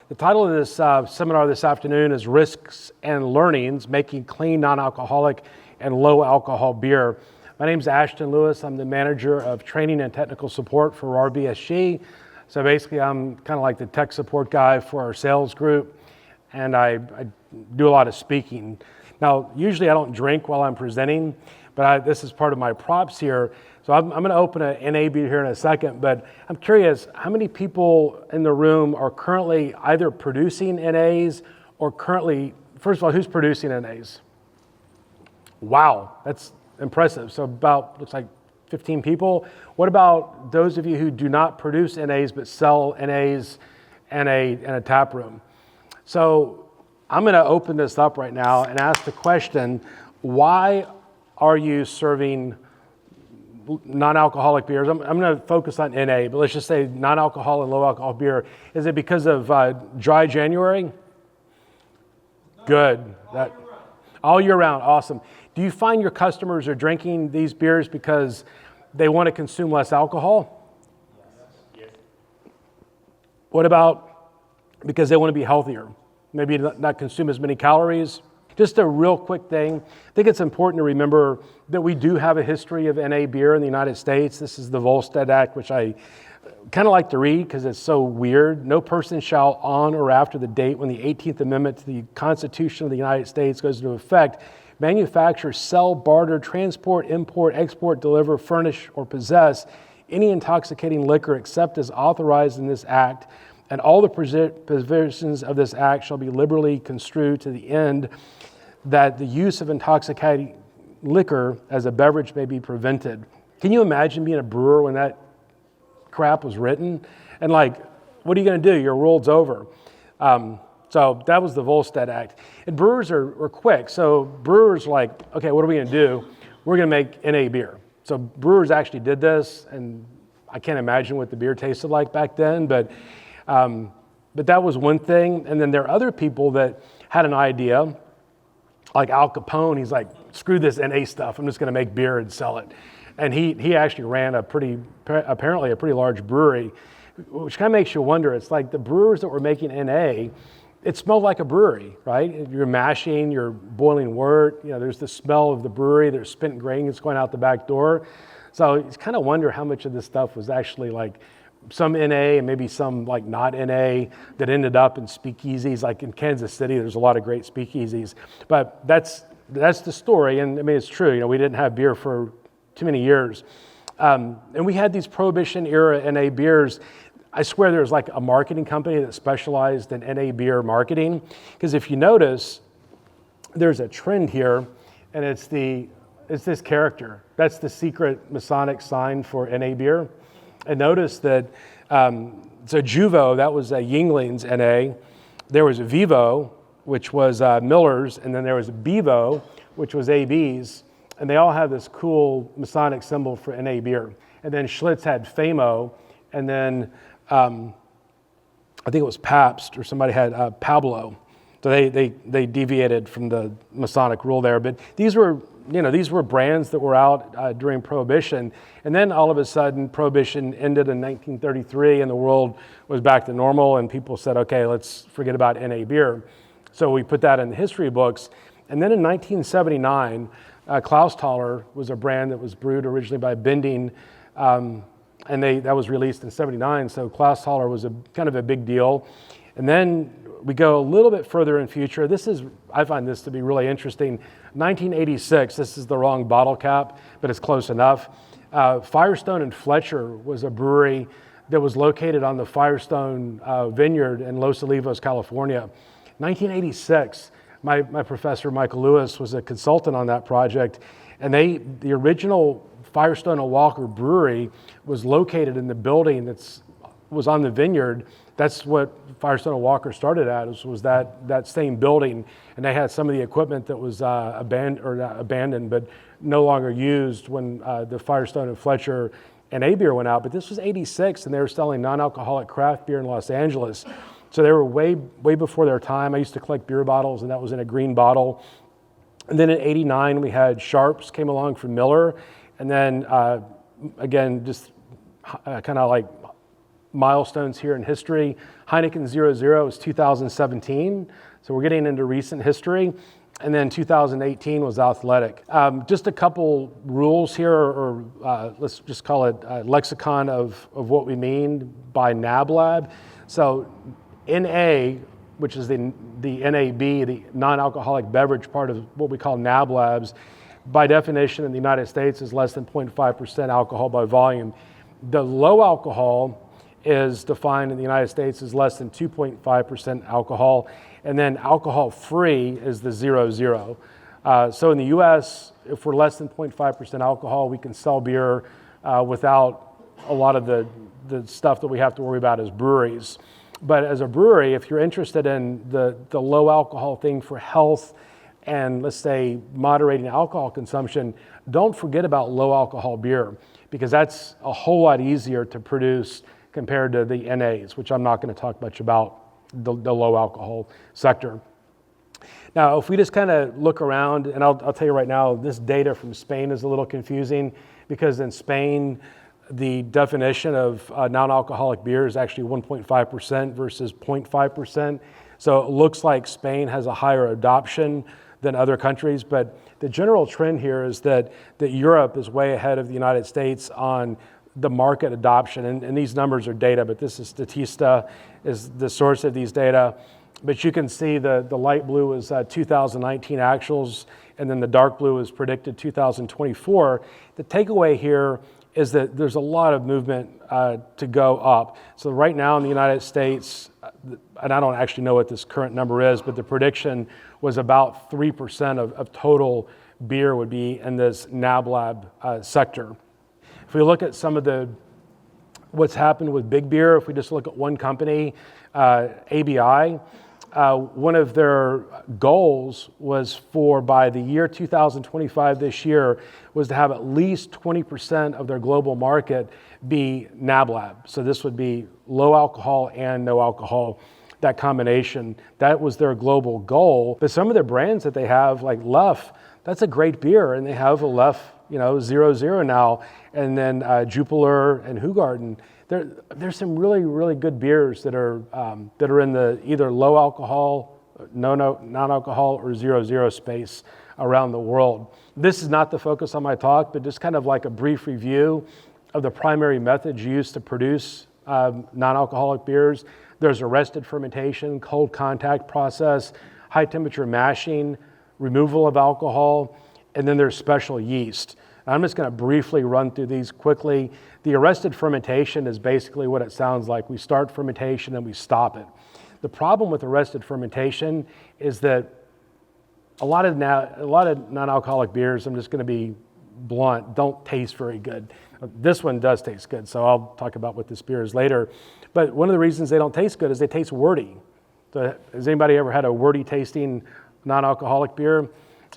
The title of this seminar this afternoon is Risks and Learnings, Making Clean, Non-Alcoholic, and Low-Alcohol Beer. My name is Ashton Lewis. I'm the Manager of Training and Technical Support for RahrBSG. So basically, I'm kind of like the tech support guy for our sales group, and I do a lot of speaking. Now, usually I don't drink while I'm presenting, but this is part of my props here. So I'm going to open an NA beer here in a second, but I'm curious, how many people in the room are currently either producing NAs or currently, first of all, who's producing NAs? Wow, that's impressive. So about, looks like 15 people. What about those of you who do not produce NAs but sell NAs in a tap room? So I'm going to open this up right now and ask the question, why are you serving non-alcoholic beers? I'm going to focus on NA, but let's just say non-alcohol and low-alcohol beer. Is it because of dry January? No. Good. All year round. Awesome. Do you find your customers are drinking these beers because they want to consume less alcohol? Yes. What about because they want to be healthier? Maybe not consume as many calories? Just a real quick thing. I think it's important to remember that we do have a history of NA beer in the United States. This is the Volstead Act, which I kind of like to read because it's so weird. No person shall, on or after the date when the 18th Amendment to the Constitution of the United States goes into effect, manufacture, sell, barter, transport, import, export, deliver, furnish, or possess any intoxicating liquor except as authorized in this act, and all the provisions of this act shall be liberally construed to the end that the use of intoxicating liquor as a beverage may be prevented. Can you imagine being a brewer when that crap was written? And like, what are you going to do? Your world's over. So that was the Volstead Act. And brewers are quick. So brewers are like, okay, what are we going to do? We're going to make NA beer. So brewers actually did this, and I can't imagine what the beer tasted like back then, but that was one thing. And then there are other people that had an idea, like Al Capone. He's like, screw this NA stuff. I'm just going to make beer and sell it. And he actually ran apparently a pretty large brewery, which kind of makes you wonder. It's like the brewers that were making NA, it smelled like a brewery, right? You're mashing, you're boiling wort. You know, there's the smell of the brewery. There's spent grain that's going out the back door. So you kind of wonder how much of this stuff was actually like some NA and maybe some like not NA that ended up in speakeasies. Like in Kansas City, there's a lot of great speakeasies. But that's the story, and I mean, it's true. You know, we didn't have beer for too many years. And we had these Prohibition era NA beers. I swear there was like a marketing company that specialized in NA beer marketing. Because if you notice, there's a trend here, and it's this character. That's the secret Masonic sign for NA beer. And notice that, so Juvo, that was Yuengling's NA. There was Vivo, which was Miller's, and then there was Bevo, which was AB's. And they all have this cool Masonic symbol for NA beer. And then Schlitz had Famo, and then I think it was Pabst, or somebody had Pablo. So they deviated from the Masonic rule there. But these were brands that were out during Prohibition. And then all of a sudden, Prohibition ended in 1933, and the world was back to normal, and people said, okay, let's forget about NA beer. So we put that in the history books. And then in 1979, Klausthaler was a brand that was brewed originally by Bending, and that was released in 79. So Klausthaler was kind of a big deal. And then we go a little bit further in future. I find this to be really interesting. 1986, this is the wrong bottle cap, but it's close enough. Firestone and Fletcher was a brewery that was located on the Firestone Vineyard in Los Olivos, California. 1986, my professor, Michael Lewis, was a consultant on that project, and the original Firestone and Walker Brewery was located in the building was on the vineyard. That's what Firestone and Walker started at, was that same building, and they had some of the equipment that was abandoned, but no longer used when the Firestone and Fletcher NA beer went out. But this was 86, and they were selling non-alcoholic craft beer in Los Angeles. So they were way before their time. I used to collect beer bottles, and that was in a green bottle. And then in 89, we had Sharps came along from Miller, and then again, just kind of like milestones here in history. Heineken 0.0 is 2017, so we're getting into recent history. And then 2018 was Athletic. Just a couple rules here, or let's just call it a lexicon of what we mean by NABLAB. So NA, which is the NAB, the non-alcoholic beverage part of what we call NABLABs, by definition in the United States is less than 0.5% alcohol by volume. The low alcohol is defined in the United States as less than 2.5% alcohol, and then alcohol-free is the 0.0. So in the US, if we're less than 0.5% alcohol, we can sell beer without a lot of the stuff that we have to worry about as breweries. But as a brewery, if you're interested in the low alcohol thing for health and, let's say, moderating alcohol consumption, don't forget about low alcohol beer, because that's a whole lot easier to produce compared to the NAs, which I'm not going to talk much about, the low alcohol sector. Now, if we just kind of look around, and I'll tell you right now, this data from Spain is a little confusing, because in Spain, the definition of non-alcoholic beer is actually 1.5% versus 0.5%. So it looks like Spain has a higher adoption than other countries, but the general trend here is that Europe is way ahead of the United States on the market adoption, and these numbers are data, but this is Statista, is the source of these data. But you can see the light blue is 2019 actuals, and then the dark blue is predicted 2024. The takeaway here is that there's a lot of movement to go up. So right now in the United States, and I don't actually know what this current number is, but the prediction was about 3% of total beer would be in this NABLAB sector. If we look at some of what's happened with big beer, if we just look at one company, ABI, one of their goals was for, by the year 2025, this year, was to have at least 20% of their global market be NABLAB. So this would be low alcohol and no alcohol, that combination. That was their global goal. But some of their brands that they have, like Luff, that's a great beer, and they have a Luff, 0.0 now, and then Jupiler and Hoegaarden. There's some really, really good beers that are in the either low alcohol, non-alcohol, or 0.0 space around the world. This is not the focus on my talk, but just kind of like a brief review of the primary methods used to produce non-alcoholic beers. There's arrested fermentation, cold contact process, high temperature mashing, removal of alcohol, and then there's special yeast. I'm just going to briefly run through these quickly. The arrested fermentation is basically what it sounds like. We start fermentation and we stop it. The problem with arrested fermentation is that a lot of non-alcoholic beers, I'm just going to be blunt, don't taste very good. This one does taste good, so I'll talk about what this beer is later. But one of the reasons they don't taste good is they taste worty. So has anybody ever had a worty tasting non-alcoholic beer?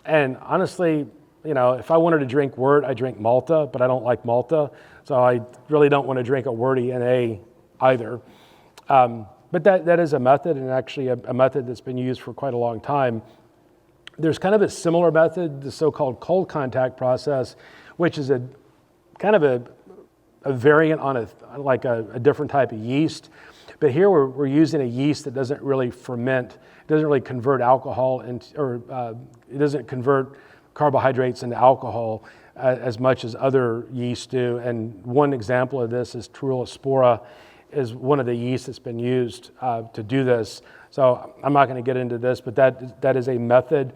And honestly, if I wanted to drink wort, I drink Malta, but I don't like Malta. So I really don't want to drink a worty NA either. But that is a method, and actually a method that's been used for quite a long time. There's kind of a similar method, the so-called cold contact process, which is a kind of a variant on a different type of yeast. But here we're using a yeast that doesn't really ferment, doesn't really convert alcohol, it doesn't convert carbohydrates into alcohol as much as other yeasts do. And one example of this is Trullospora, is one of the yeasts that's been used to do this. So I'm not going to get into this, but that is a method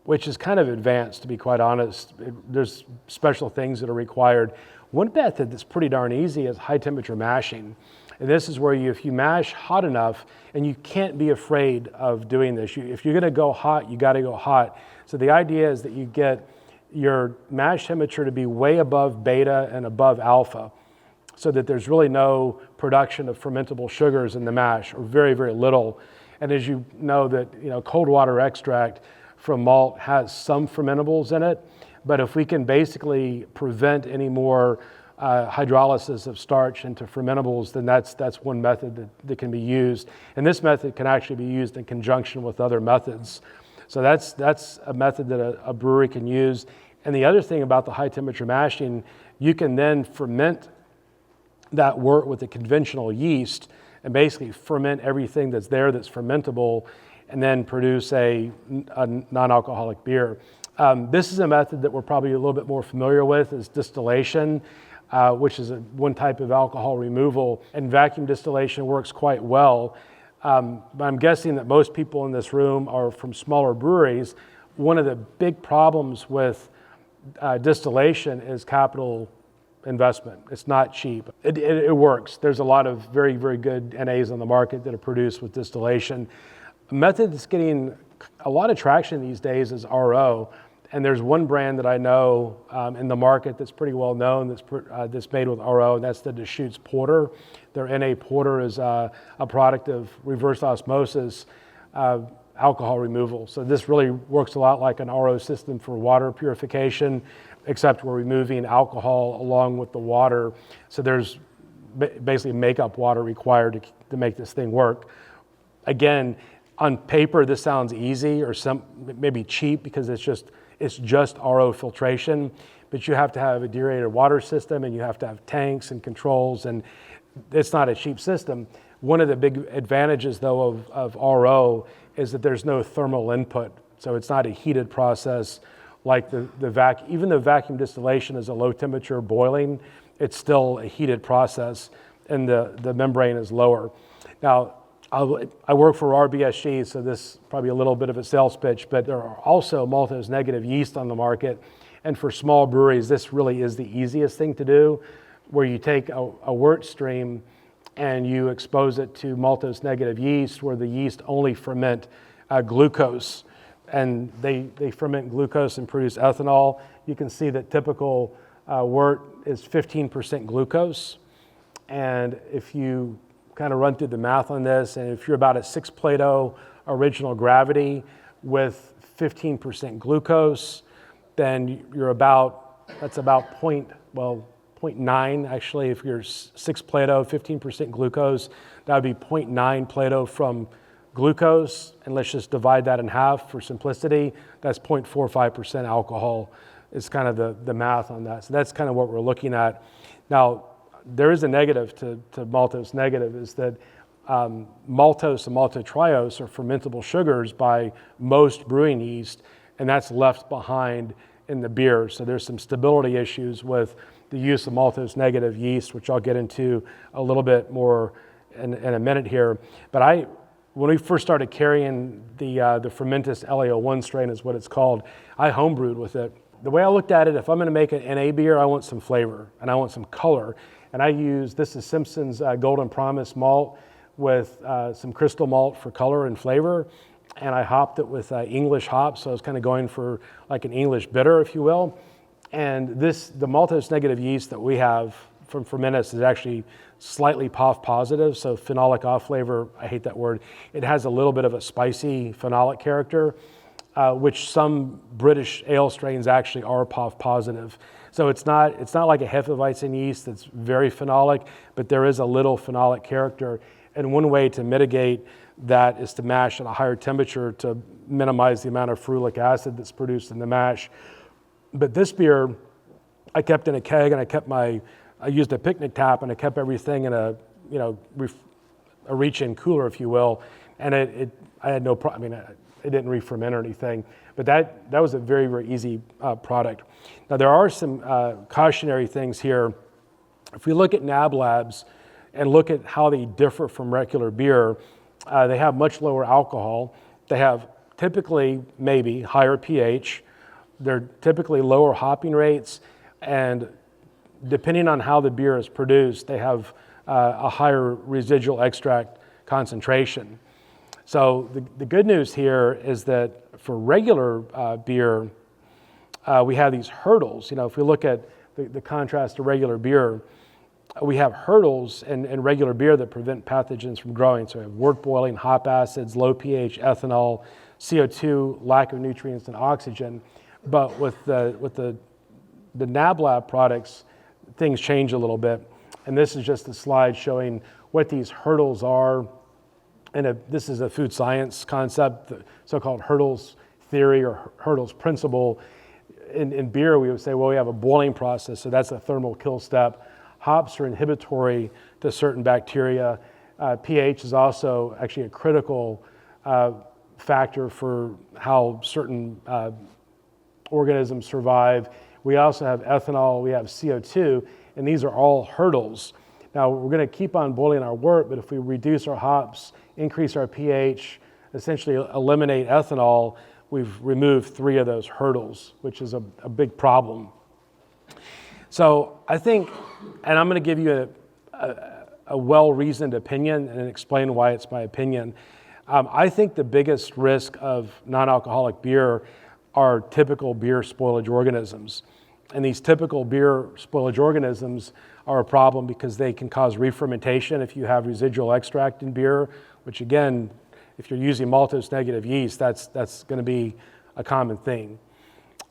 which is kind of advanced, to be quite honest. There's special things that are required. One method that's pretty darn easy is high temperature mashing. And this is where if you mash hot enough, and you can't be afraid of doing this. If you're going to go hot, you got to go hot. So the idea is that you get your mash temperature to be way above beta and above alpha, so that there's really no production of fermentable sugars in the mash, or very, very little. And as you know, that cold water extract from malt has some fermentables in it, but if we can basically prevent any more hydrolysis of starch into fermentables, then that's one method that can be used. And this method can actually be used in conjunction with other methods. So that's a method that a brewery can use. And the other thing about the high temperature mashing, you can then ferment that wort with the conventional yeast and basically ferment everything that's there that's fermentable and then produce a non-alcoholic beer. This is a method that we're probably a little bit more familiar with, is distillation, which is one type of alcohol removal, and vacuum distillation works quite well. But I'm guessing that most people in this room are from smaller breweries. One of the big problems with distillation is capital investment. It's not cheap. It works. There's a lot of very, very good NAs on the market that are produced with distillation. A method that's getting a lot of traction these days is RO. And there's one brand that I know in the market that's pretty well known that's made with RO, and that's the Deschutes Porter. Their NA Porter is a product of reverse osmosis alcohol removal. So this really works a lot like an RO system for water purification, except we're removing alcohol along with the water. So there's basically makeup water required to make this thing work. Again, on paper, this sounds easy or maybe cheap because it's just RO filtration, but you have to have a deaerated water system and you have to have tanks and controls, and it's not a cheap system. One of the big advantages, though, of RO is that there's no thermal input, so it's not a heated process like the vacuum. Even though vacuum distillation is a low temperature boiling, it's still a heated process, and the membrane is lower. Now, I work for RahrBSG, so this is probably a little bit of a sales pitch, but there are also maltose-negative yeast on the market. And for small breweries, this really is the easiest thing to do, where you take a wort stream and you expose it to maltose-negative yeast, where the yeast only ferment glucose. And they ferment glucose and produce ethanol. You can see that typical wort is 15% glucose. And if you kind of run through the math on this, and if you're about a 6 Plato original gravity with 15% glucose, then that's about 0.9 actually. If you're 6 Plato, 15% glucose, that would be 0.9 Plato from glucose, and let's just divide that in half for simplicity. That's 0.45% alcohol is kind of the math on that. So that's kind of what we're looking at. Now, there is a negative to maltose-negative, is that maltose and maltotriose are fermentable sugars by most brewing yeast, and that's left behind in the beer. So there's some stability issues with the use of maltose-negative yeast, which I'll get into a little bit more in a minute here. But when we first started carrying the Fermentis LAO1 strain is what it's called, I homebrewed with it. The way I looked at it, if I'm going to make an NA beer, I want some flavor and I want some color. And this is Simpson's Golden Promise malt with some crystal malt for color and flavor. And I hopped it with English hops, so I was kind of going for like an English bitter, if you will. And the maltose-negative yeast that we have from Fermentis is actually slightly POF positive, so phenolic off flavor, I hate that word. It has a little bit of a spicy phenolic character, which some British ale strains actually are POF positive. So it's not like a Hefeweizen yeast that's very phenolic, but there is a little phenolic character. And one way to mitigate that is to mash at a higher temperature to minimize the amount of ferulic acid that's produced in the mash. But this beer, I kept in a keg, and I used a picnic tap, and I kept everything in a reach-in cooler, if you will. And I had no problem. I mean, it didn't re-ferment or anything. But that was a very, very easy product. Now, there are some cautionary things here. If we look at NABLABs and look at how they differ from regular beer, they have much lower alcohol. They have typically maybe higher pH. They're typically lower hopping rates. And depending on how the beer is produced, they have a higher residual extract concentration. So the good news here is that for regular beer, we have these hurdles. If we look at the contrast to regular beer, we have hurdles in regular beer that prevent pathogens from growing. So we have wort boiling, hop acids, low pH, ethanol, CO2, lack of nutrients, and oxygen. But with the NABLAB products, things change a little bit. And this is just a slide showing what these hurdles are. And this is a food science concept, the so-called hurdles theory or hurdles principle. In beer, we would say, well, we have a boiling process, so that's a thermal kill step. hops are inhibitory to certain bacteria. pH is also actually a critical factor for how certain organisms survive. We also have ethanol, we have CO2, and these are all hurdles. Now, we're going to keep on boiling our wort, but if we reduce our hops, increase our pH, essentially eliminate ethanol, we've removed 3 of those hurdles, which is a big problem. So I think, and I'm going to give you a well-reasoned opinion and explain why it's my opinion. I think the biggest risk of non-alcoholic beer are typical beer spoilage organisms. And these typical beer spoilage organisms are a problem because they can cause re-fermentation if you have residual extract in beer, which again, if you're using maltose-negative yeast, that's going to be a common thing.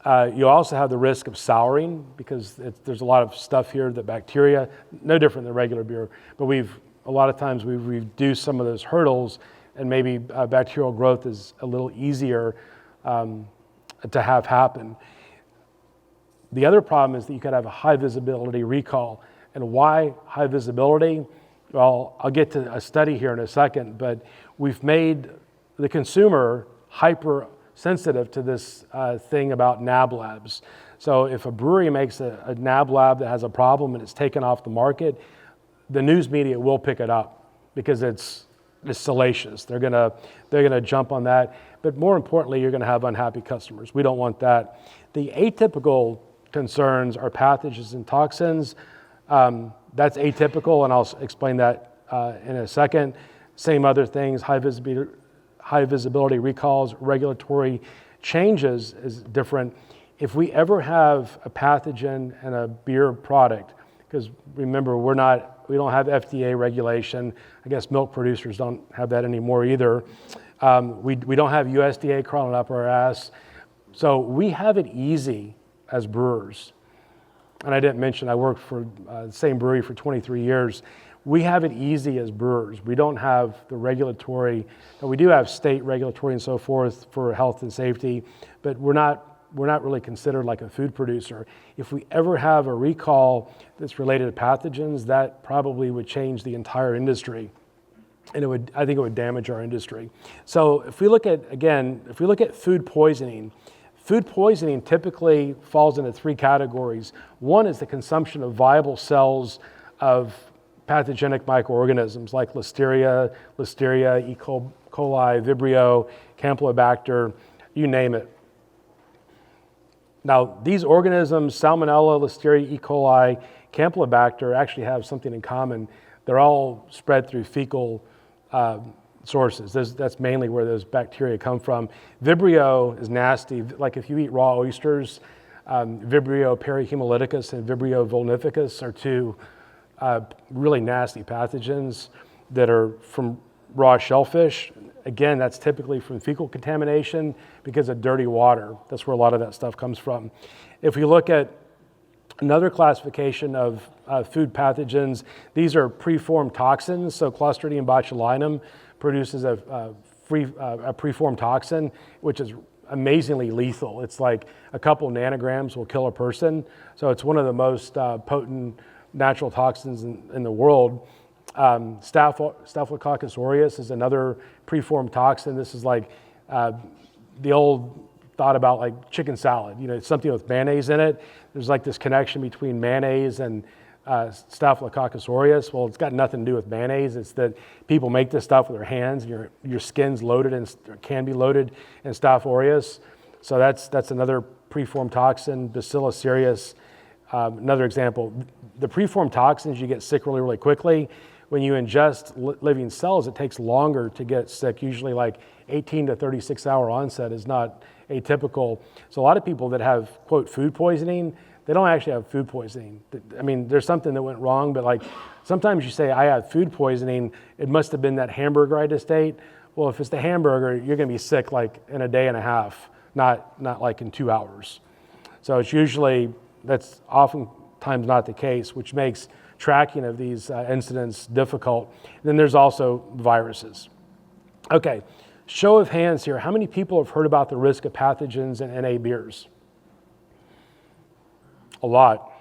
You also have the risk of souring because there's a lot of stuff here that bacteria, no different than regular beer, but a lot of times we've reduced some of those hurdles and maybe bacterial growth is a little easier to have happen. The other problem is that you could have a high visibility recall. And why high visibility? Well, I'll get to a study here in a second, but we've made the consumer hypersensitive to this thing about NABLABs. So if a brewery makes a NABLAB that has a problem and it's taken off the market, the news media will pick it up because it's salacious. They're gonna jump on that. But more importantly, you're gonna have unhappy customers. We don't want that. The atypical concerns are pathogens and toxins. That's atypical, and I'll explain that in a second. Same other things, high visibility recalls, regulatory changes is different. If we ever have a pathogen in a beer product, because remember, we don't have FDA regulation. I guess milk producers don't have that anymore either. We don't have USDA crawling up our ass. So we have it easy as brewers. And I didn't mention I worked for the same brewery for 23 years. We have it easy as brewers. We don't have the regulatory, and we do have state regulatory and so forth for health and safety, but we're not really considered like a food producer. If we ever have a recall that's related to pathogens, that probably would change the entire industry. And I think it would damage our industry. So if we look at food poisoning typically falls into 3 categories. One is the consumption of viable cells of pathogenic microorganisms like Listeria, E. coli, Vibrio, Campylobacter, you name it. Now, these organisms, Salmonella, Listeria, E. coli, Campylobacter, actually have something in common. They're all spread through fecal sources. That's mainly where those bacteria come from. Vibrio is nasty. Like if you eat raw oysters, Vibrio perihemolyticus and Vibrio vulnificus are 2 really nasty pathogens that are from raw shellfish. Again, that's typically from fecal contamination because of dirty water. That's where a lot of that stuff comes from. If we look at another classification of food pathogens, these are preformed toxins. So Clostridium botulinum produces a preformed toxin, which is amazingly lethal. It's like a couple nanograms will kill a person. So it's one of the most potent natural toxins in the world. Staphylococcus aureus is another preformed toxin. This is like the old thought about like chicken salad, it's something with mayonnaise in it. There's like this connection between mayonnaise and Staphylococcus aureus. Well, it's got nothing to do with mayonnaise. It's that people make this stuff with their hands. Your skin's loaded and can be loaded in Staph aureus. So that's another preformed toxin. Bacillus cereus, another example. The preformed toxins, you get sick really, really quickly. When you ingest living cells, it takes longer to get sick. Usually like 18 to 36 hour onset is not atypical. So a lot of people that have, quote, food poisoning, they don't actually have food poisoning. I mean, there's something that went wrong, but like sometimes you say, I have food poisoning, it must have been that hamburger I just ate. Well, if it's the hamburger, you're gonna be sick like in a day and a half, not like in 2 hours. So it's usually, that's oftentimes not the case, which makes tracking of these incidents difficult. And then there's also viruses. Okay, show of hands here. How many people have heard about the risk of pathogens in NA beers? A lot.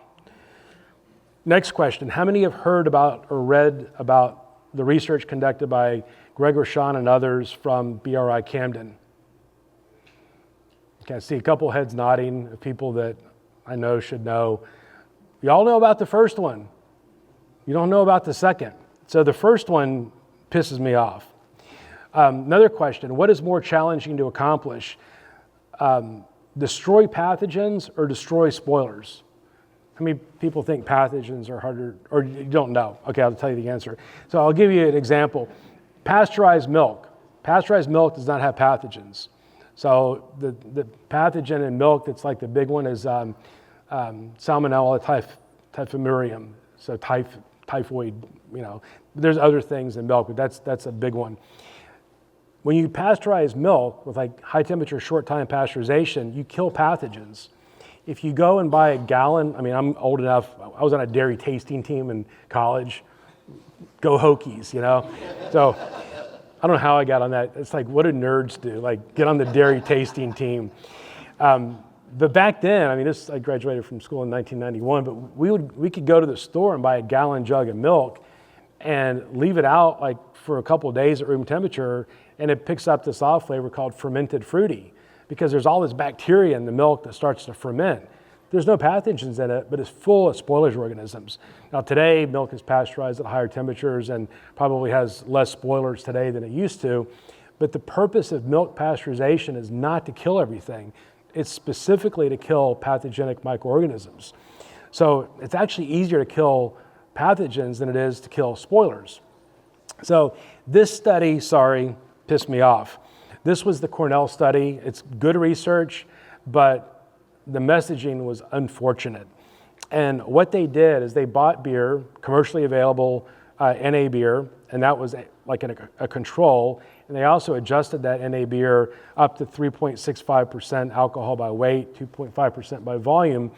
Next question, how many have heard about or read about the research conducted by Greg Rashan and others from BRI Camden? Okay, I see a couple heads nodding of people that I know should know. Y'all know about the first one. You don't know about the second. So the first one pisses me off. Another question, what is more challenging to accomplish? Destroy pathogens or destroy spoilers? How many people think pathogens are harder, or you don't know? Okay, I'll tell you the answer. So I'll give you an example. Pasteurized milk. Pasteurized milk does not have pathogens. So the pathogen in milk that's like the big one is Salmonella typhimurium. So typhoid, there's other things in milk, but that's a big one. When you pasteurize milk with like high temperature, short time pasteurization, you kill pathogens. If you go and buy a gallon, I'm old enough, I was on a dairy tasting team in college. Go Hokies, So I don't know how I got on that. It's like, what do nerds do? Like, get on the dairy tasting team. But back then, I graduated from school in 1991, but we could go to the store and buy a gallon jug of milk and leave it out like for a couple of days at room temperature, and it picks up this off flavor called fermented fruity, because there's all this bacteria in the milk that starts to ferment. There's no pathogens in it, but it's full of spoilage organisms. Now today, milk is pasteurized at higher temperatures and probably has less spoilers today than it used to, but the purpose of milk pasteurization is not to kill everything. It's specifically to kill pathogenic microorganisms. So it's actually easier to kill pathogens than it is to kill spoilers. So this study, pissed me off. This was the Cornell study. It's good research, but the messaging was unfortunate. And what they did is they bought beer, commercially available NA beer, and that was like a control. And they also adjusted that NA beer up to 3.65% alcohol by weight, 2.5% by volume.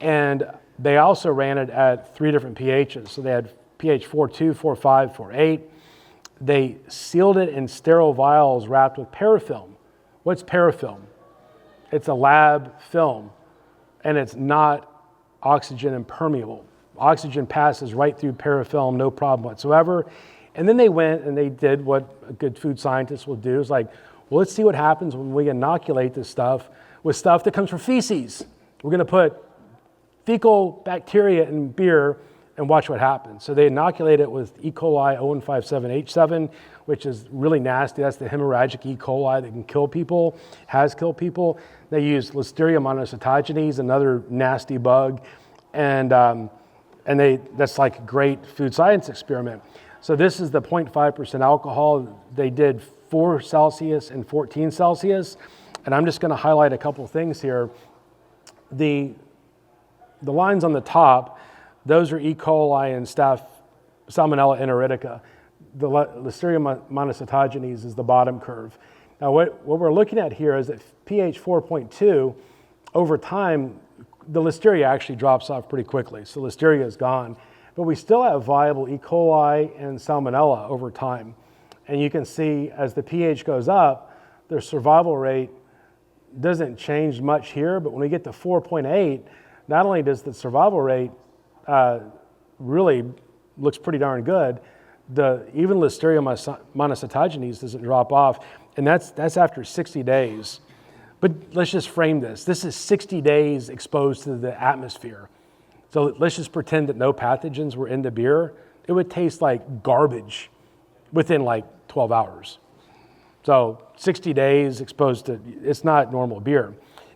And they also ran it at 3 different pHs. So they had pH 4.2, 4.5, 4.8. They sealed it in sterile vials wrapped with parafilm. What's parafilm? It's a lab film, and it's not oxygen impermeable. Oxygen passes right through parafilm, no problem whatsoever. And then they went and they did what a good food scientist will do, is like, well, let's see what happens when we inoculate this stuff with stuff that comes from feces. We're gonna put fecal bacteria in beer and watch what happens. So they inoculate it with E. coli 0157H7, which is really nasty. That's the hemorrhagic E. coli that can kill people, has killed people. They use Listeria monocytogenes, another nasty bug, and that's like a great food science experiment. So this is the 0.5% alcohol. They did 4 Celsius and 14 Celsius, and I'm just gonna highlight a couple things here. The lines on the top, those are E. coli and staph Salmonella enteritica. The Listeria monocytogenes is the bottom curve. Now what we're looking at here is that pH 4.2, over time, the Listeria actually drops off pretty quickly. So Listeria is gone, but we still have viable E. coli and Salmonella over time. And you can see as the pH goes up, their survival rate doesn't change much here, but when we get to 4.8, not only does the survival rate really looks pretty darn good, even Listeria monocytogenes doesn't drop off, and that's after 60 days. But let's just frame this. This is 60 days exposed to the atmosphere. So let's just pretend that no pathogens were in the beer. It would taste like garbage within like 12 hours. So 60 days exposed to, it's not normal beer.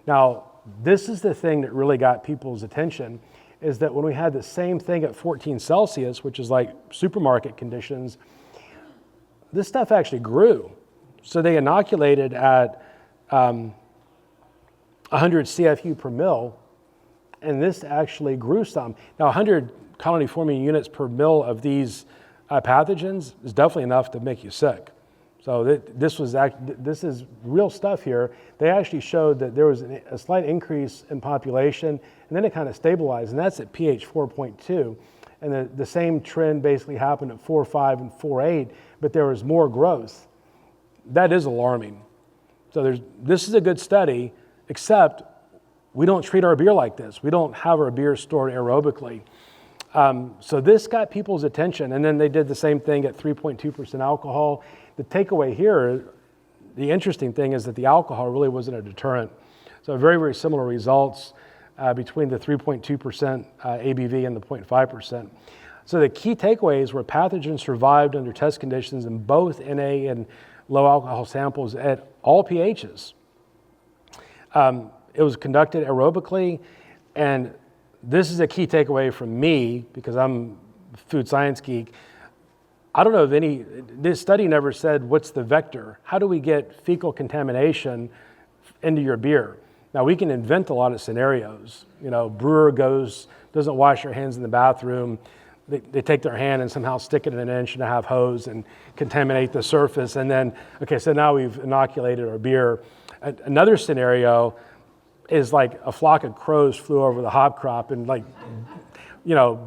Now, this is the thing that really got people's attention, is that when we had the same thing at 14 Celsius, which is like supermarket conditions, this stuff actually grew. So they inoculated at 100 CFU per mil, and this actually grew some. Now 100 colony forming units per mil of these pathogens is definitely enough to make you sick. So this is real stuff here. They actually showed that there was a slight increase in population, and then it kind of stabilized, and that's at pH 4.2. And the same trend basically happened at 4.5 and 4.8, but there was more growth. That is alarming. So this is a good study, except we don't treat our beer like this. We don't have our beer stored aerobically. So this got people's attention, and then they did the same thing at 3.2% alcohol. The takeaway here, the interesting thing is that the alcohol really wasn't a deterrent. So very, very similar results between the 3.2% ABV and the 0.5%. So the key takeaways were pathogens survived under test conditions in both NA and low alcohol samples at all pHs. It was conducted aerobically, and this is a key takeaway from me because I'm a food science geek. I don't know if this study never said what's the vector. How do we get fecal contamination into your beer? Now we can invent a lot of scenarios. Brewer doesn't wash their hands in the bathroom. They take their hand and somehow stick it in an 1.5 inch hose and contaminate the surface. And then, okay, so now we've inoculated our beer. Another scenario is like a flock of crows flew over the hop crop and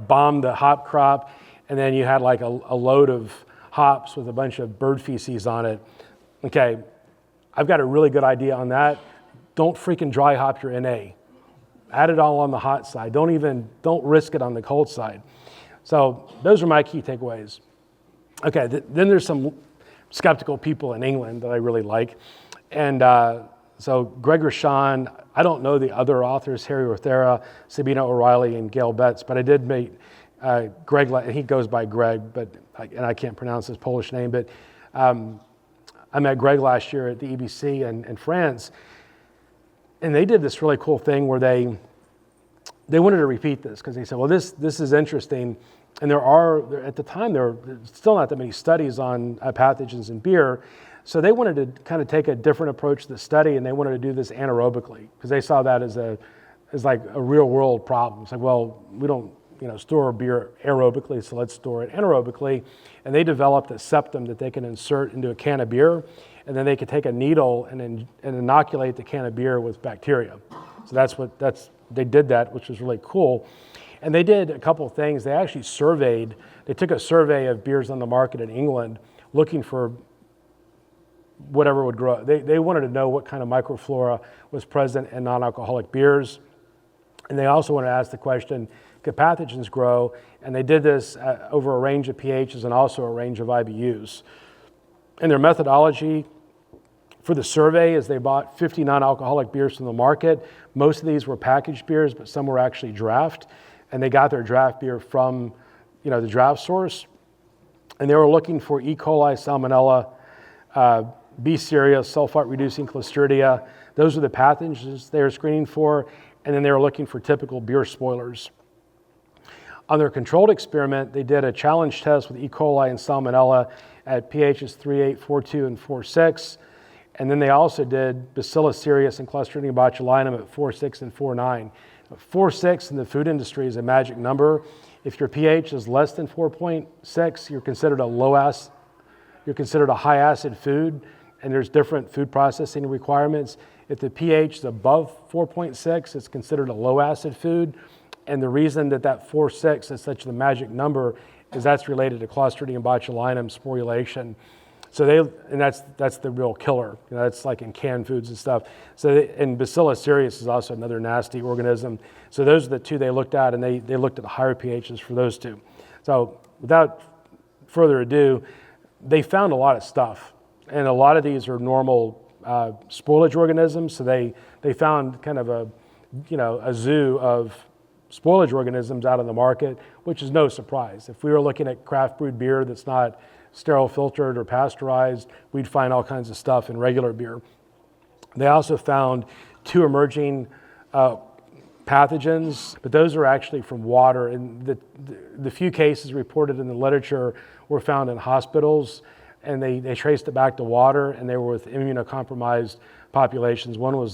bombed the hop crop. And then you had like a load of hops with a bunch of bird feces on it. Okay, I've got a really good idea on that. Don't freaking dry hop your NA. Add it all on the hot side. Don't risk it on the cold side. So those are my key takeaways. Okay, then there's some skeptical people in England that I really like. And so Greg Rashan, I don't know the other authors, Harry Rothera, Sabina O'Reilly, and Gail Betts, but I did meet Greg, and he goes by Greg, and I can't pronounce his Polish name, but I met Greg last year at the EBC in France, and they did this really cool thing where they wanted to repeat this because they said, well, this is interesting, and at the time there were still not that many studies on pathogens in beer, so they wanted to kind of take a different approach to the study, and they wanted to do this anaerobically because they saw that as like a real world problem. It's like, well, we don't store beer aerobically, so let's store it anaerobically. And they developed a septum that they can insert into a can of beer, and then they could take a needle and inoculate the can of beer with bacteria. So they did that, which was really cool. And they did a couple of things. They actually took a survey of beers on the market in England looking for whatever would grow. They wanted to know what kind of microflora was present in non-alcoholic beers. And they also wanted to ask the question, could pathogens grow? And they did this over a range of pHs and also a range of IBUs. And their methodology for the survey is they bought 50 non-alcoholic beers from the market. Most of these were packaged beers, but some were actually draft. And they got their draft beer from the draft source. And they were looking for E. coli, Salmonella, B. cereus, sulfite-reducing Clostridia. Those were the pathogens they were screening for. And then they were looking for typical beer spoilers. On their controlled experiment, they did a challenge test with E. coli and Salmonella at pHs 3.8, 4.2, and 4.6. And then they also did Bacillus cereus and Clostridium botulinum at 4.6 and 4.9. 4.6 in the food industry is a magic number. If your pH is less than 4.6, you're considered a high acid food, and there's different food processing requirements. If the pH is above 4.6, it's considered a low acid food. And the reason that 4.6 is such the magic number is that's related to Clostridium botulinum sporulation. So that's the real killer. That's like in canned foods and stuff. And Bacillus cereus is also another nasty organism. So those are the two they looked at, and they looked at higher pHs for those two. So without further ado, they found a lot of stuff, and a lot of these are normal spoilage organisms. So they found kind of a zoo of spoilage organisms out on the market, which is no surprise. If we were looking at craft brewed beer that's not sterile filtered or pasteurized, we'd find all kinds of stuff in regular beer. They also found 2 emerging pathogens, but those are actually from water. And the few cases reported in the literature were found in hospitals, and they traced it back to water, and they were with immunocompromised populations. One was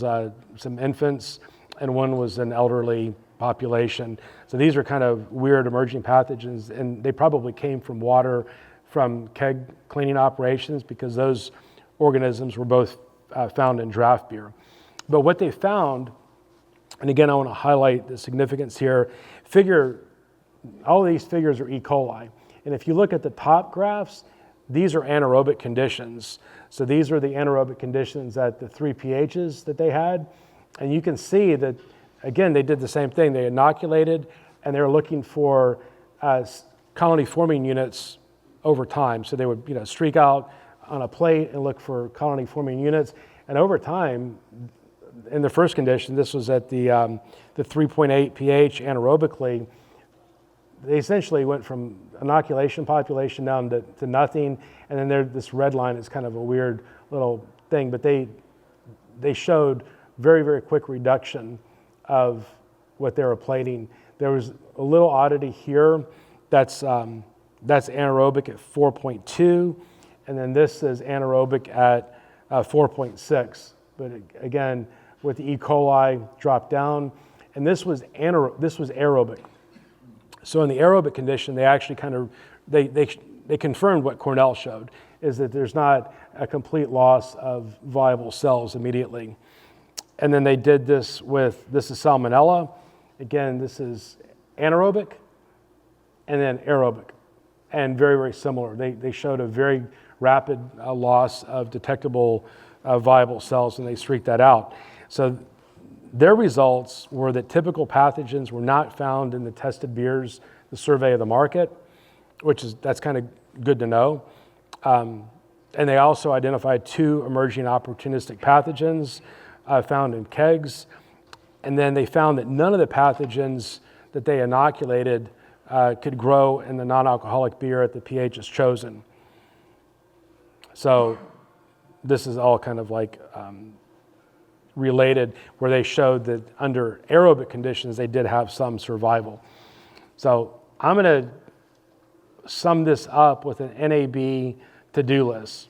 some infants, and one was an elderly population. So these are kind of weird emerging pathogens, and they probably came from water from keg cleaning operations because those organisms were both found in draft beer. But what they found, and again, I want to highlight the significance here, all of these figures are E. coli. And if you look at the top graphs, these are anaerobic conditions. So these are the anaerobic conditions at the 3 pHs that they had. And you can see that, again, they did the same thing. They inoculated, and they were looking for colony forming units over time. So they would streak out on a plate and look for colony forming units. And over time, in the first condition, this was at the 3.8 pH anaerobically, they essentially went from inoculation population down to nothing. And then this red line is kind of a weird little thing, but they showed very, very quick reduction of what they were plating. There was a little oddity here. That's anaerobic at 4.2, and then this is anaerobic at 4.6. But again, with the E. coli dropped down, and this was aerobic. So in the aerobic condition, they actually they confirmed what Cornell showed, is that there's not a complete loss of viable cells immediately. And then they did this this is Salmonella. Again, this is anaerobic and then aerobic, and very, very similar. They showed a very rapid loss of detectable viable cells, and they streaked that out. So their results were that typical pathogens were not found in the tested beers, the survey of the market, that's kind of good to know. And they also identified 2 emerging opportunistic pathogens found in kegs. And then they found that none of the pathogens that they inoculated could grow in the non-alcoholic beer at the pHs chosen. So this is all kind of like related, where they showed that under aerobic conditions, they did have some survival. So I'm going to sum this up with an NAB to-do list.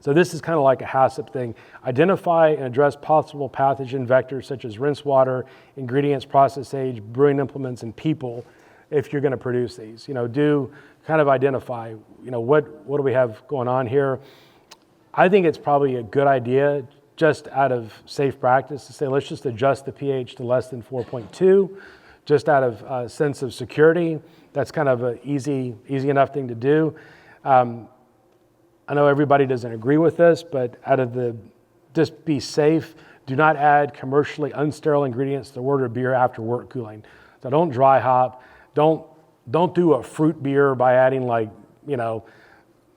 So this is kind of like a HACCP thing. Identify and address possible pathogen vectors such as rinse water, ingredients, process age, brewing implements, and people if you're going to produce these. Do kind of identify, what do we have going on here? I think it's probably a good idea, just out of safe practice, to say let's just adjust the pH to less than 4.2, just out of a sense of security. That's kind of an easy enough thing to do. I know everybody doesn't agree with this, but just be safe. Do not add commercially unsterile ingredients to order beer after work cooling. So don't dry hop. Don't do a fruit beer by adding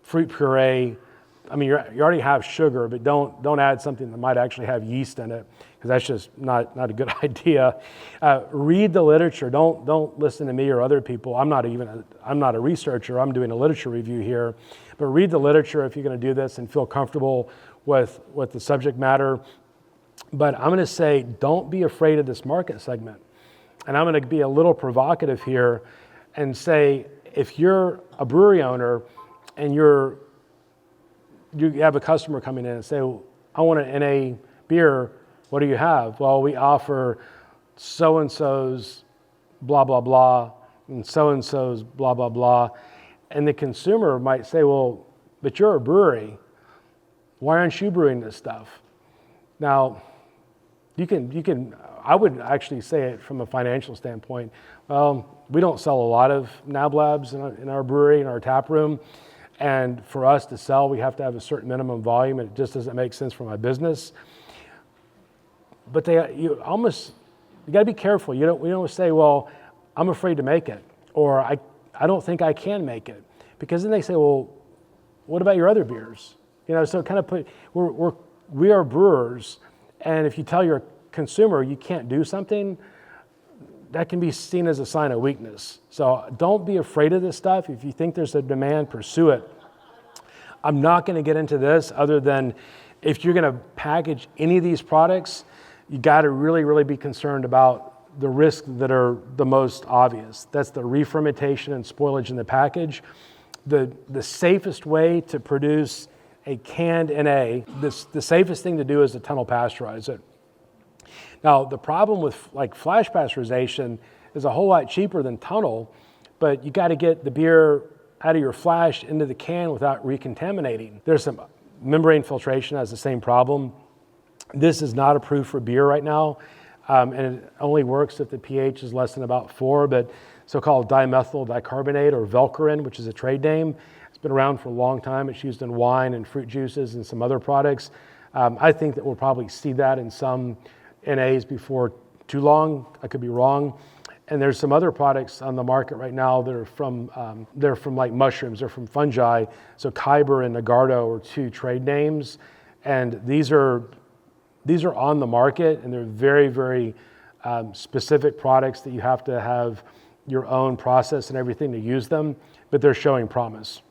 fruit puree. I mean, you already have sugar, but don't add something that might actually have yeast in it, because that's just not a good idea. Read the literature. Don't listen to me or other people. I'm not a researcher. I'm doing a literature review here, but read the literature if you're going to do this and feel comfortable with the subject matter. But I'm going to say, don't be afraid of this market segment. And I'm going to be a little provocative here and say, if you're a brewery owner and you have a customer coming in and say, well, I want an NA beer, what do you have? Well, we offer so-and-so's blah, blah, blah, and so-and-so's blah, blah, blah. And the consumer might say, well, but you're a brewery. Why aren't you brewing this stuff? Now, I would actually say it from a financial standpoint. Well, we don't sell a lot of NABLABs in our brewery, in our tap room. And for us to sell, we have to have a certain minimum volume, and it just doesn't make sense for my business. But you got to be careful. We don't say, well, I'm afraid to make it, or I don't think I can make it, because then they say, well, what about your other beers? So kind of we are brewers, and if you tell your consumer you can't do something, that can be seen as a sign of weakness. So don't be afraid of this stuff. If you think there's a demand, pursue it. I'm not going to get into this other than if you're going to package any of these products, you got to really, really be concerned about the risks that are the most obvious. That's the re-fermentation and spoilage in the package. The safest way to produce a canned NA, the safest thing to do is to tunnel pasteurize it. Now, the problem with flash pasteurization is a whole lot cheaper than tunnel, but you got to get the beer out of your flash into the can without recontaminating. There's some membrane filtration has the same problem. This is not approved for beer right now, and it only works if the pH is less than about 4, but so-called dimethyl dicarbonate, or Velcorin, which is a trade name. It's been around for a long time. It's used in wine and fruit juices and some other products. I think that we'll probably see that in some NAs before too long. I could be wrong. And there's some other products on the market right now that are from like mushrooms, they're from fungi. So Kyber and Nagardo are two trade names, and these are on the market, and they're very, very specific products that you have to have your own process and everything to use them, but they're showing promise.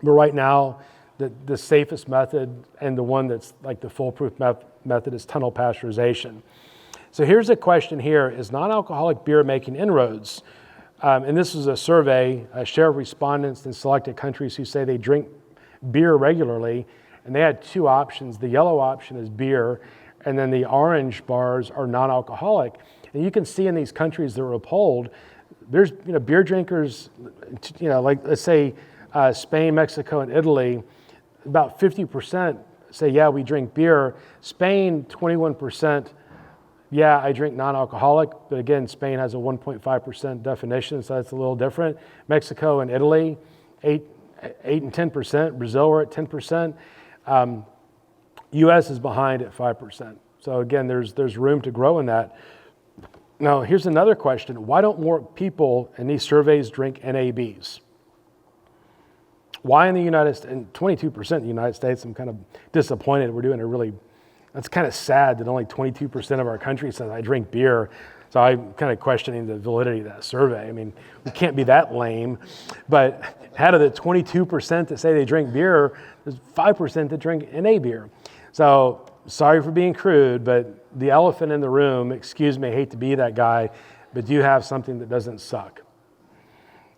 But right now, the safest method and the one that's like the foolproof method is tunnel pasteurization. So here's a question here: is non-alcoholic beer making inroads? And this is a survey, a share of respondents in selected countries who say they drink beer regularly, and they had two options. The yellow option is beer, and then the orange bars are non-alcoholic. And you can see in these countries that were polled, there's beer drinkers, like let's say Spain, Mexico, and Italy, about 50% say, yeah, we drink beer. Spain, 21%, yeah, I drink non-alcoholic, but again, Spain has a 1.5% definition, so that's a little different. Mexico and Italy, 8 and 10%. Brazil, we're at 10%. US is behind at 5%. So again, there's room to grow in that. Now, here's another question. Why don't more people in these surveys drink NABs? Why in the United States, and 22% in the United States, I'm kind of disappointed. We're doing that's kind of sad that only 22% of our country says I drink beer. So I'm kind of questioning the validity of that survey. I mean, we can't be that lame. But out of the 22% that say they drink beer, there's 5% that drink NA beer. So sorry for being crude, but the elephant in the room, excuse me, I hate to be that guy, but do you have something that doesn't suck?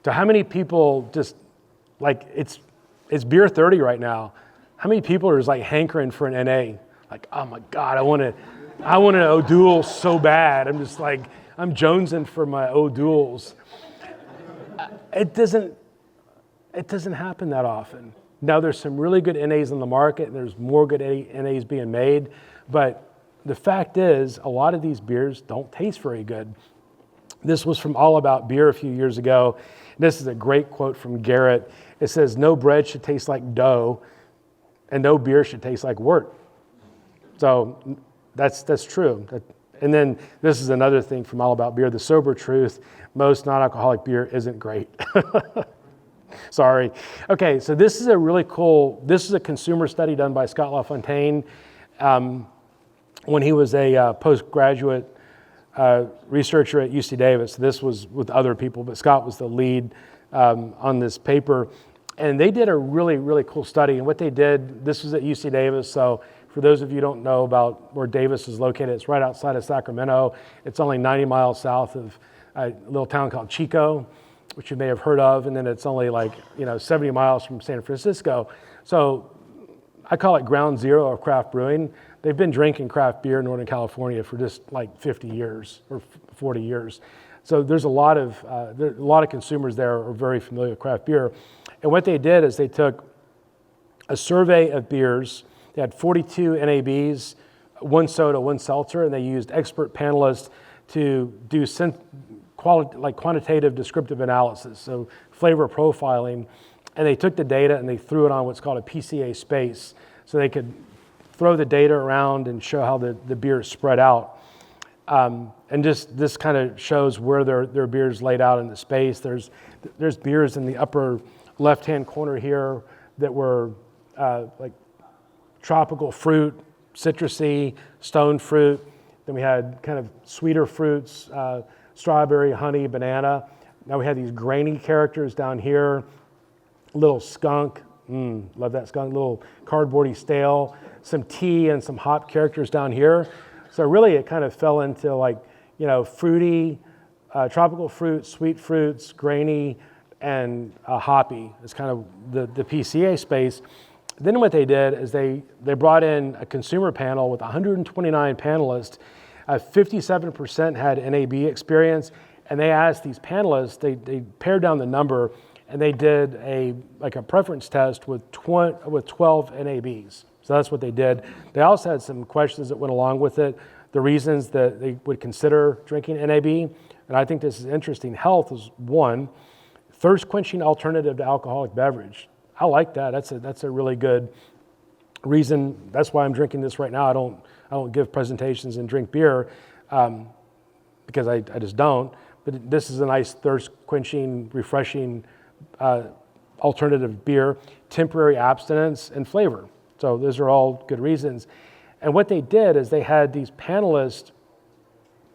So how many people just, like, it's beer 30 right now. How many people are just like hankering for an NA? Like, oh my God, I want an O'Doul so bad. I'm just like, I'm jonesing for my O'Douls. It doesn't happen that often. Now there's some really good NAs on the market, and there's more good NAs being made, but the fact is, a lot of these beers don't taste very good. This was from All About Beer a few years ago. This is a great quote from Garrett. It says, no bread should taste like dough, and no beer should taste like wort. So that's true. And then this is another thing from All About Beer, the sober truth: most non-alcoholic beer isn't great. Sorry. Okay, so this is a consumer study done by Scott LaFontaine when he was a postgraduate researcher at UC Davis. This was with other people, but Scott was the lead on this paper. And they did a really, really cool study. And what they did, this was at UC Davis, so for those of you who don't know about where Davis is located, it's right outside of Sacramento. It's only 90 miles south of a little town called Chico, which you may have heard of, and then it's only 70 miles from San Francisco. So I call it ground zero of craft brewing. They've been drinking craft beer in Northern California for just like 50 years or 40 years. So there's a lot of consumers there are very familiar with craft beer. And what they did is they took a survey of beers. They had 42 NABs, one soda, one seltzer, and they used expert panelists to do quantitative descriptive analysis, so flavor profiling. And they took the data and they threw it on what's called a PCA space, so they could throw the data around and show how the beer is spread out. And just this kind of shows where their beers laid out in the space. There's beers in the upper left-hand corner here that were like tropical fruit, citrusy, stone fruit. Then we had kind of sweeter fruits, strawberry, honey, banana. Now we had these grainy characters down here, little skunk, love that skunk, little cardboardy stale, some tea and some hop characters down here. So really it kind of fell into fruity, tropical fruit, sweet fruits, grainy, and hoppy. It's kind of the PCA space. Then what they did is they brought in a consumer panel with 129 panelists. 57% had NAB experience, and they asked these panelists, they pared down the number, and they did a preference test with 12 NABs. So that's what they did. They also had some questions that went along with it, the reasons that they would consider drinking NAB, and I think this is interesting. Health is one. Thirst quenching alternative to alcoholic beverage. I like that. That's a really good reason. That's why I'm drinking this right now. I don't give presentations and drink beer because I just don't. but this is a nice thirst-quenching, refreshing alternative beer, temporary abstinence, and flavor. So those are all good reasons. And what they did is they had these panelists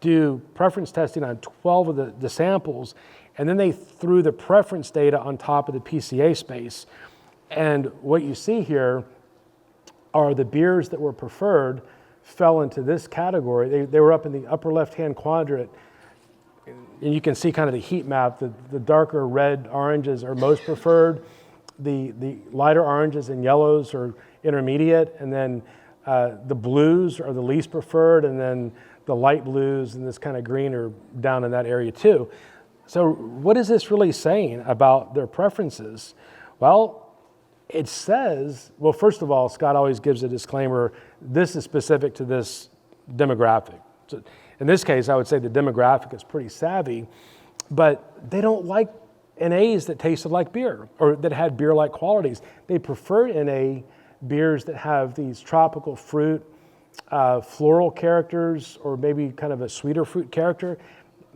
do preference testing on 12 of the samples, and then they threw the preference data on top of the PCA space. And what you see here are the beers that were preferred fell into this category. They were up in the upper left-hand quadrant, and you can see kind of the heat map. The darker red oranges are most preferred. The lighter oranges and yellows are intermediate, and then the blues are the least preferred, and then the light blues and this kind of green are down in that area too. So what is this really saying about their preferences? Well, it says, well, first of all, Scott always gives a disclaimer, this is specific to this demographic. So in this case, I would say the demographic is pretty savvy, but they don't like NAs that tasted like beer or that had beer-like qualities. They prefer NA beers that have these tropical fruit, floral characters, or maybe kind of a sweeter fruit character.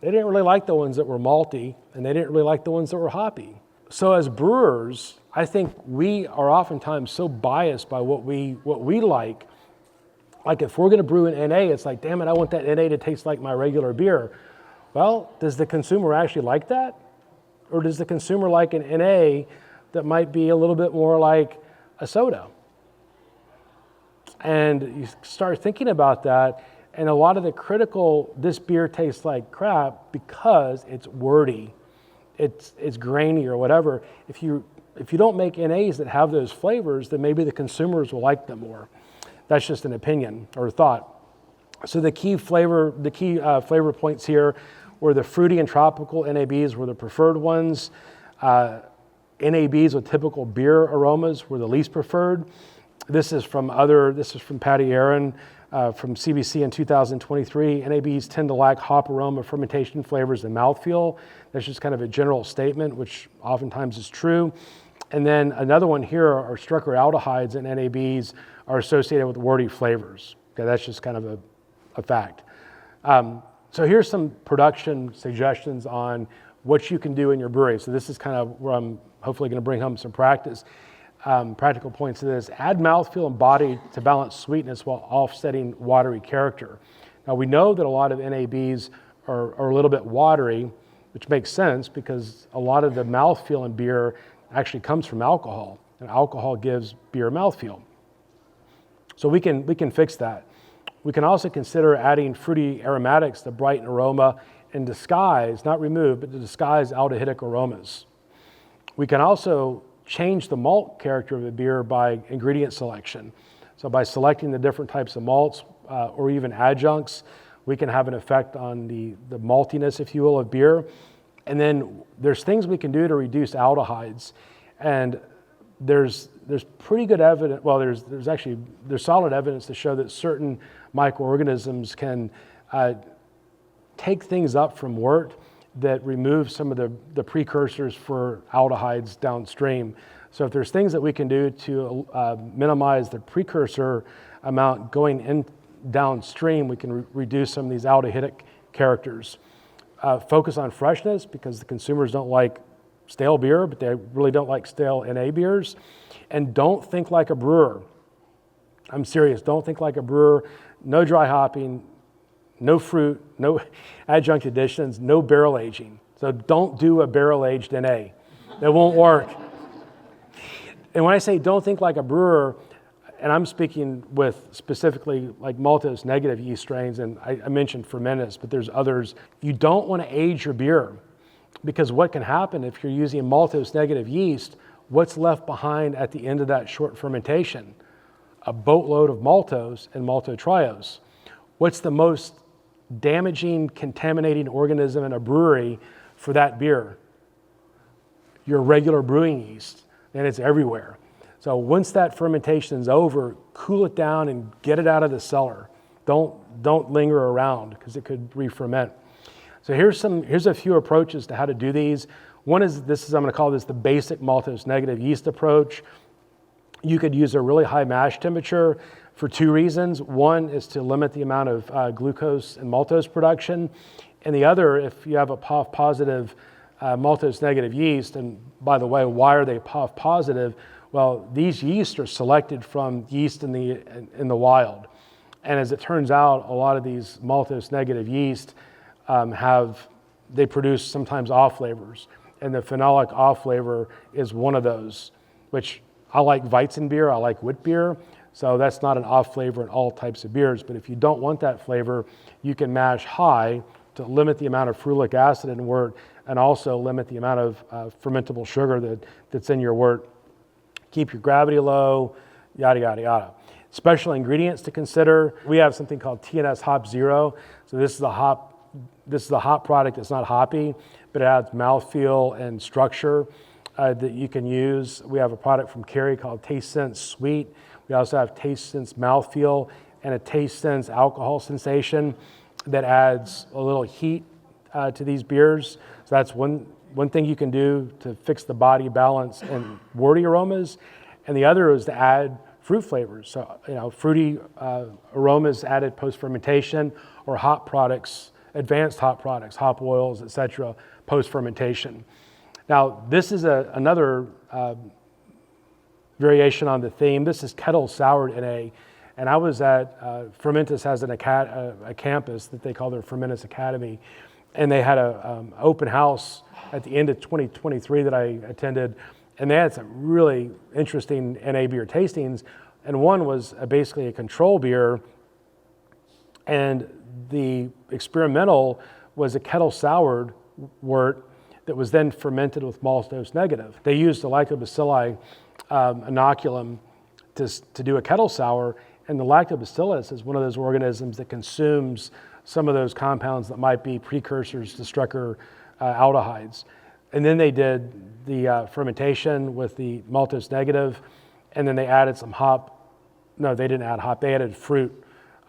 They didn't really like the ones that were malty, and they didn't really like the ones that were hoppy. So as brewers, I think we are oftentimes so biased by what we like. Like if we're going to brew an NA, it's like, damn it, I want that NA to taste like my regular beer. Well, does the consumer actually like that? Or does the consumer like an NA that might be a little bit more like a soda? And you start thinking about that, and a lot of the critical, this beer tastes like crap because it's wordy, it's grainy or whatever. If you don't make NAs that have those flavors, then maybe the consumers will like them more. That's just an opinion or thought. So the key flavor points here were the fruity and tropical NABs were the preferred ones. NABs with typical beer aromas were the least preferred. This is from Patty Aaron from CBC in 2023. NABs tend to lack hop aroma, fermentation flavors, and mouthfeel. That's just kind of a general statement, which oftentimes is true. And then another one here are structural aldehydes and NABs are associated with wordy flavors. Okay, that's just kind of a fact. So here's some production suggestions on what you can do in your brewery. So this is kind of where I'm hopefully going to bring home some practical points to this. Add mouthfeel and body to balance sweetness while offsetting watery character. Now we know that a lot of NABs are a little bit watery, which makes sense because a lot of the mouthfeel in beer actually comes from alcohol, and alcohol gives beer mouthfeel. So we can fix that. We can also consider adding fruity aromatics to brighten aroma and disguise, not remove, but to disguise aldehydic aromas. We can also change the malt character of the beer by ingredient selection. So by selecting the different types of malts or even adjuncts, we can have an effect on the maltiness, if you will, of beer. And then there's things we can do to reduce aldehydes. And there's pretty good evidence, well, there's solid evidence to show that certain microorganisms can take things up from wort that remove some of the precursors for aldehydes downstream. So if there's things that we can do to minimize the precursor amount going in downstream, we can reduce some of these aldehydic characters. Focus on freshness because the consumers don't like stale beer, but they really don't like stale NA beers. And don't think like a brewer. I'm serious, don't think like a brewer. No dry hopping, no fruit, no adjunct additions, no barrel aging. So don't do a barrel aged NA. That won't work. And when I say don't think like a brewer, and I'm speaking with specifically like Maltose-Negative yeast strains, and I mentioned Fermentis, but there's others. You don't want to age your beer because what can happen if you're using Maltose-Negative yeast, what's left behind at the end of that short fermentation? A boatload of maltose and maltotriose. What's the most damaging, contaminating organism in a brewery for that beer? Your regular brewing yeast, and it's everywhere. So once that fermentation is over, cool it down and get it out of the cellar. Don't linger around because it could re-ferment. So here's a few approaches to how to do these. One is I'm going to call this the basic Maltose-Negative yeast approach. You could use a really high mash temperature for two reasons. One is to limit the amount of glucose and maltose production, And the other, if you have a POF positive maltose-negative yeast, and by the way, why are they POF positive? Well, these yeast are selected from yeast in the wild. And as it turns out, a lot of these maltose-negative yeast they produce sometimes off flavors. And the phenolic off flavor is one of those, which I like Weizen beer, I like wheat beer. So that's not an off flavor in all types of beers. But if you don't want that flavor, you can mash high to limit the amount of ferulic acid in wort and also limit the amount of fermentable sugar that's in your wort. Keep your gravity low, yada, yada, yada. Special ingredients to consider. We have something called TNS Hop Zero. So this is a hop product that's not hoppy, but it adds mouthfeel and structure that you can use. We have a product from Kerry called Taste Sense Sweet. We also have Taste Sense Mouthfeel and a Taste Sense Alcohol Sensation that adds a little heat to these beers. So that's one thing you can do to fix the body balance and worty aromas. And the other is to add fruit flavors. So, fruity aromas added post-fermentation, or hop products, advanced hop products, hop oils, etc., post-fermentation. Now, this is another variation on the theme. This is Kettle Soured NA. And I was at, Fermentis has a campus that they call their Fermentis Academy. And they had an open house at the end of 2023 that I attended. And they had some really interesting NA beer tastings. And one was basically a control beer. And the experimental was a Kettle Soured wort that was then fermented with Maltose-Negative. They used a lactobacilli inoculum to do a kettle sour, and the lactobacillus is one of those organisms that consumes some of those compounds that might be precursors to Strecker aldehydes. And then they did the fermentation with the Maltose-Negative, and then they added some hop. No, they didn't add hop. They added fruit.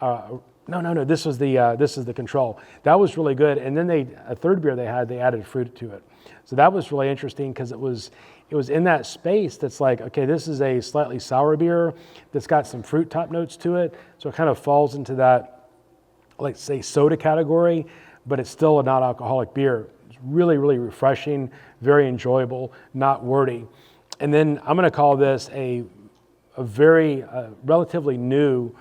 No. This is the control. That was really good. And then a third beer they added fruit to it. So that was really interesting because it was in that space that's like, okay, this is a slightly sour beer that's got some fruit top notes to it. So it kind of falls into that, like say, soda category, but it's still a non-alcoholic beer. It's really, really refreshing, very enjoyable, not wordy. And then I'm going to call this a very relatively new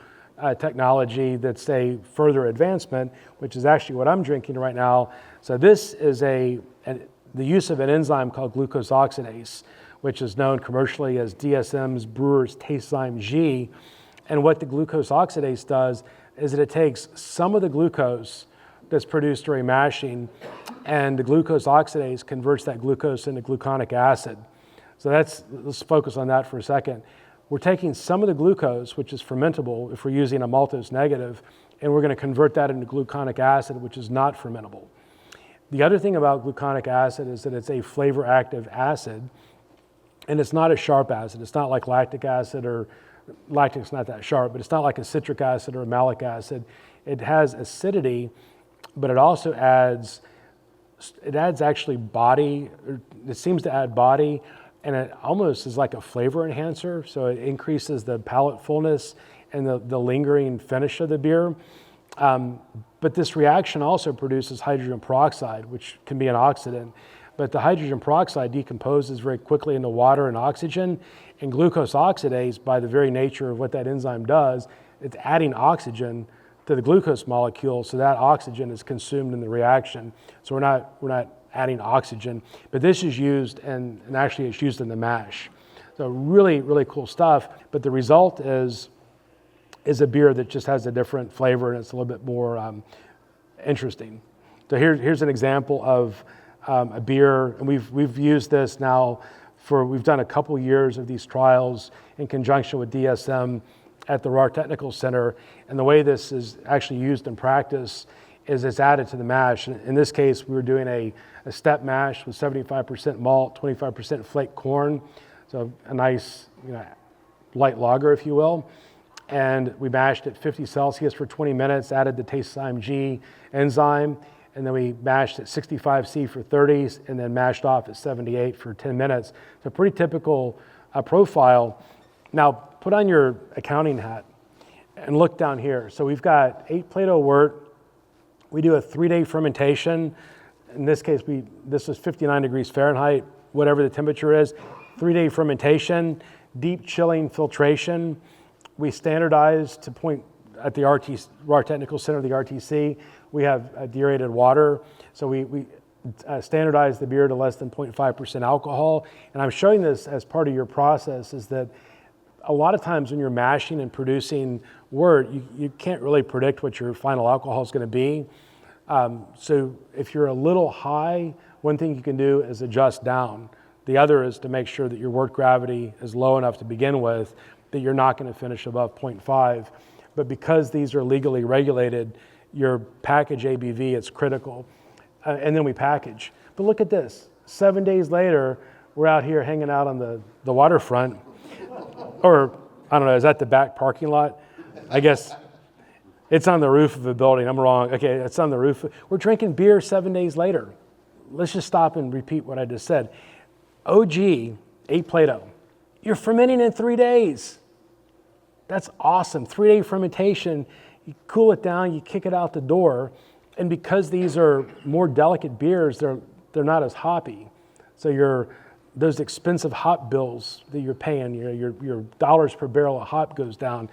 technology that's a further advancement, which is actually what I'm drinking right now. So this is the use of an enzyme called glucose oxidase, which is known commercially as DSM's Brewers Tastezyme G. And what the glucose oxidase does is that it takes some of the glucose that's produced during mashing, and the glucose oxidase converts that glucose into gluconic acid. So let's focus on that for a second. We're taking some of the glucose, which is fermentable if we're using a maltose-negative, and we're going to convert that into gluconic acid, which is not fermentable. The other thing about gluconic acid is that it's a flavor-active acid, and it's not a sharp acid. It's not like lactic acid, or lactic's not that sharp, but it's not like a citric acid or a malic acid. It has acidity, but it also adds actually body. It seems to add body, and it almost is like a flavor enhancer. So it increases the palate fullness and the lingering finish of the beer. But this reaction also produces hydrogen peroxide, which can be an oxidant. But the hydrogen peroxide decomposes very quickly into water and oxygen. And glucose oxidase, by the very nature of what that enzyme does, it's adding oxygen to the glucose molecule, so that oxygen is consumed in the reaction. So we're not adding oxygen, but this is used, and actually it's used in the mash. So really, really cool stuff. But the result is a beer that just has a different flavor, and it's a little bit more interesting. So here's an example of a beer, and we've used this now we've done a couple years of these trials in conjunction with DSM at the RahrBSG Technical Center. And the way this is actually used in practice is it's added to the mash. In this case, we were doing a step mash with 75% malt, 25% flake corn. So a nice, light lager, if you will. And we mashed at 50 Celsius for 20 minutes, added the Tastezyme G enzyme, and then we mashed at 65 C for 30, and then mashed off at 78 for 10 minutes. So pretty typical profile. Now, put on your accounting hat and look down here. So we've got 8 Plato wort, We do a 3-day fermentation. In this case, this is 59 degrees Fahrenheit, whatever the temperature is. 3-day fermentation, deep chilling filtration. We standardize to point at the our technical center of the RTC. We have deaerated water. So we standardize the beer to less than 0.5% alcohol. And I'm showing this as part of your process is that a lot of times when you're mashing and producing wort, you can't really predict what your final alcohol is going to be. So if you're a little high, one thing you can do is adjust down. The other is to make sure that your wort gravity is low enough to begin with that you're not going to finish above 0.5. But because these are legally regulated, your package ABV, it's critical. And then we package. But look at this. 7 days later, we're out here hanging out on the waterfront. Or, I don't know, is that the back parking lot? I guess it's on the roof of a building. I'm wrong. Okay, it's on the roof. We're drinking beer 7 days later. Let's just stop and repeat what I just said. OG ate Plato. You're fermenting in 3 days. That's awesome. 3-day fermentation. You cool it down, you kick it out the door. And because these are more delicate beers, they're not as hoppy. So those expensive hop bills that you're paying, your dollars per barrel of hop goes down.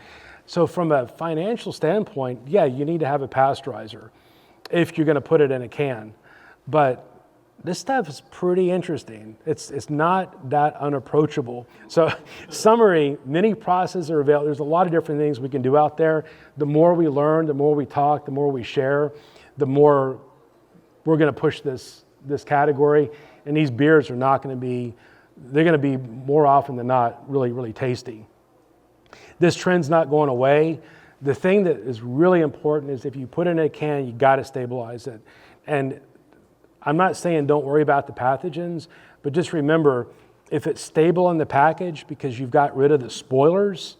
So from a financial standpoint, yeah, you need to have a pasteurizer if you're going to put it in a can. But this stuff is pretty interesting. It's not that unapproachable. So summary, many processes are available. There's a lot of different things we can do out there. The more we learn, the more we talk, the more we share, the more we're going to push this category. And these beers are not going to be, they're going to be more often than not really, really tasty. This trend's not going away. The thing that is really important is if you put it in a can, you got to stabilize it. And I'm not saying don't worry about the pathogens, but just remember, if it's stable in the package because you've got rid of the spoilers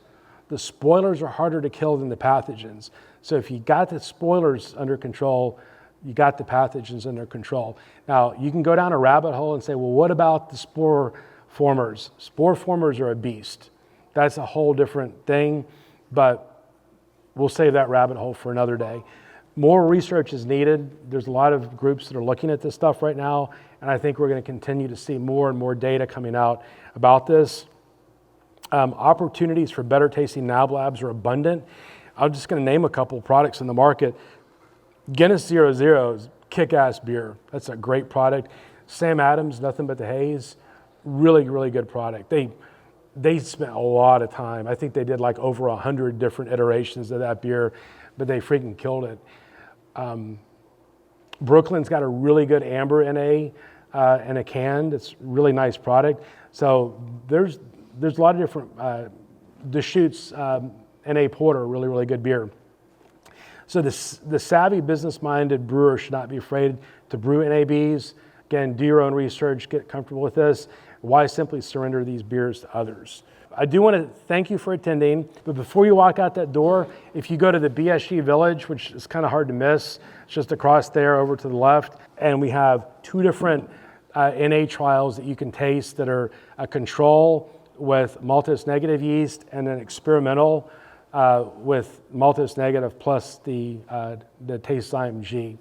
are harder to kill than the pathogens. So if you got the spoilers under control, you got the pathogens under control. Now, you can go down a rabbit hole and say, well, what about the spore formers? Spore formers are a beast. That's a whole different thing, but we'll save that rabbit hole for another day. More research is needed. There's a lot of groups that are looking at this stuff right now, and I think we're going to continue to see more and more data coming out about this. Opportunities for better tasting NABLABs are abundant. I'm just going to name a couple of products in the market. Guinness 00 is kick-ass beer. That's a great product. Sam Adams, Nothing But the Haze, really, really good product. They spent a lot of time. I think they did like over 100 different iterations of that beer, but they freaking killed it. Brooklyn's got a really good amber NA in a can. It's a really nice product. So there's a lot of different, Deschutes NA Porter, really, really good beer. So the savvy business-minded brewer should not be afraid to brew NABs. Again, do your own research, get comfortable with this. Why simply surrender these beers to others? I do want to thank you for attending, but before you walk out that door, if you go to the BSG Village, which is kind of hard to miss, it's just across there over to the left, and we have 2 different NA trials that you can taste that are a control with Maltose-Negative yeast and an experimental with Maltose-Negative plus the Taste Zyme G.